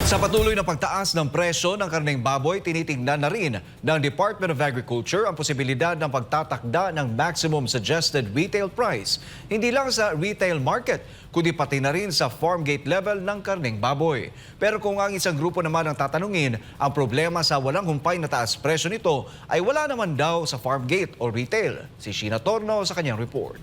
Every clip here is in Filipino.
Sa patuloy na pagtaas ng presyo ng karneng baboy, tinitingnan na rin ng Department of Agriculture ang posibilidad ng pagtatakda ng maximum suggested retail price. Hindi lang sa retail market, kundi pati na rin sa farm gate level ng karneng baboy. Pero kung ang isang grupo naman ang tatanungin, ang problema sa walang humpay na taas presyo nito ay wala naman daw sa farm gate o retail. Si Sheena Torno sa kanyang report.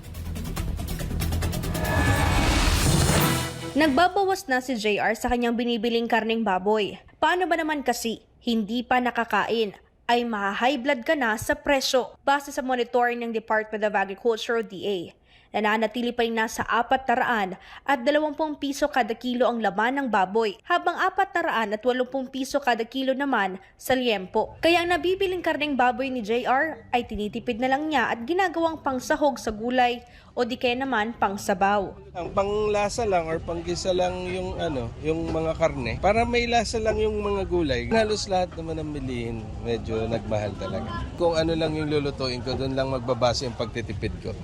Nagbabawas na si JR sa kanyang binibiling karneng baboy. Paano ba naman kasi hindi pa nakakain ay maha-high blood ka na sa presyo? Base sa monitoring ng Department of Agriculture o DA, nananatili pa rin nasa 400 at 20 piso kada kilo ang laman ng baboy, habang 400 at 80 piso kada kilo naman sa liempo. Kaya ang nabibiling karneng baboy ni JR ay tinitipid na lang niya at ginagawang pangsahog sa gulay o di kaya naman pangsabaw. Ang panglasa lang or panggisa lang yung mga karne. Para may lasa lang yung mga gulay. Halos lahat naman ang bilihin, medyo nagmahal talaga. Kung ano lang yung lulutuin ko, doon lang magbabase yung pagtitipid ko.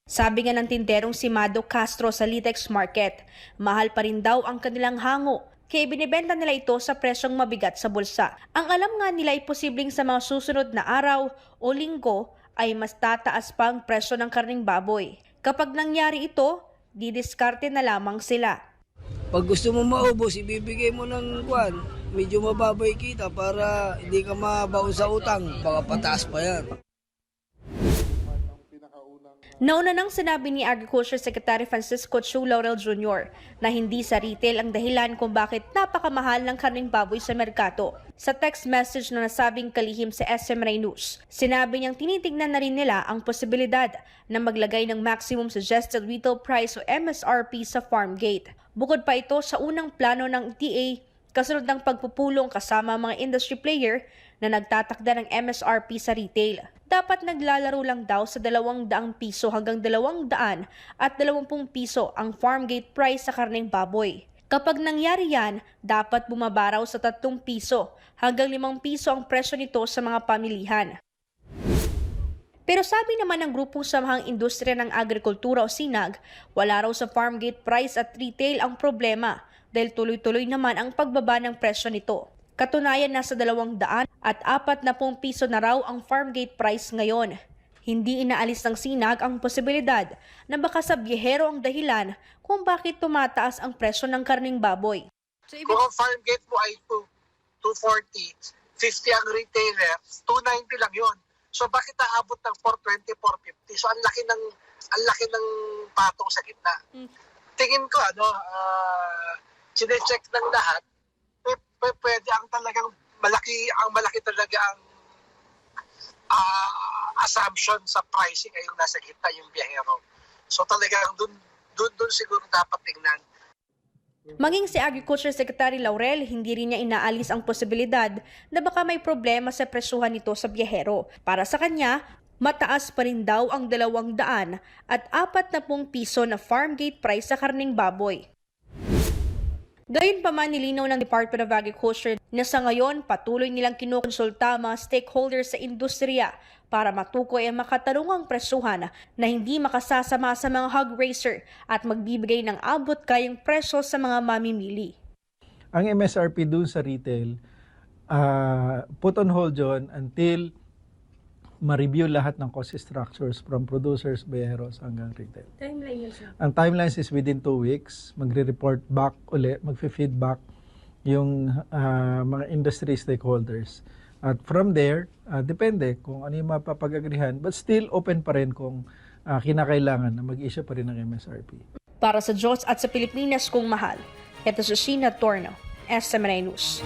Sabi nga ng tinderong si Mado Castro sa Litex Market, mahal pa rin daw ang kanilang hango, kaya binibenta nila ito sa presyong mabigat sa bulsa. Ang alam nga nila ay posibleng sa mga susunod na araw o linggo ay mas tataas pa ang presyo ng karneng baboy. Kapag nangyari ito, didiskarte na lamang sila. Pag gusto mo maubos, ibibigay mo ng medyo mababay kita para hindi ka mabaon sa utang. Baka pataas pa yan. Nauna nang sinabi ni Agriculture Secretary Francisco Chu Laurel Jr. na hindi sa retail ang dahilan kung bakit napakamahal ng karneng baboy sa merkato. Sa text message na nasabing kalihim sa SMNI News, sinabi niyang tinitignan na rin nila ang posibilidad na maglagay ng maximum suggested retail price o MSRP sa farm gate. Bukod pa ito sa unang plano ng DA kasunod ng pagpupulong kasama mga industry player na nagtatakda ng MSRP sa retail. Dapat naglalaro lang daw sa 200 piso hanggang 200 at 20 piso ang farm gate price sa karneng baboy. Kapag nangyari yan, dapat bumaba raw sa 3 piso hanggang 5 piso ang presyo nito sa mga pamilihan. Pero sabi naman ng grupong samahang industriya ng agrikultura o SINAG, wala raw sa farm gate price at retail ang problema dahil tuloy-tuloy naman ang pagbaba ng presyo nito. Katunayan, nasa 200 at 40 piso na raw ang farm gate price ngayon. Hindi inaalis ng SINAG ang posibilidad na baka sa biyahero ang dahilan kung bakit tumataas ang presyo ng karneng baboy. Kung ang farm gate mo ay 240, 50 ang retailer, 290 lang yun. So bakit aabot ng 420, 450? So ang laki ng patong sa gitna. Tingin ko sinecheck ng lahat. Pwede ang talagang malaki talaga ang assumption sa pricing ay yung nasa gitna, yung biyahero. So talagang dun siguro dapat tingnan. Maging si Agriculture Secretary Laurel, hindi rin niya inaalis ang posibilidad na baka may problema sa presyuhan nito sa biyahero. Para sa kanya, mataas pa rin daw ang 200 at 40 piso na farm gate price sa karneng baboy. Gayunpaman, nilinaw ng Department of Agriculture na sa ngayon patuloy nilang kinukonsulta mga stakeholders sa industriya para matukoy ang makatarungang presyuhan na hindi makasasama sa mga hog raiser at magbibigay ng abot kayang presyo sa mga mamimili. Ang MSRP dun sa retail, put on hold yun until ma-review lahat ng cost structures from producers, bayeros hanggang retail. Timeline yun, sir. Ang timelines is within 2 weeks. Magre-report back ulit, magfe-feedback yung mga industry stakeholders. At from there, depende kung ano yung mapapag-agrihan, but still open pa rin kung kinakailangan na mag-issue pa rin ng MSRP. Para sa Diyos at sa Pilipinas kung mahal, ito si Sheena Torno, SMNI News.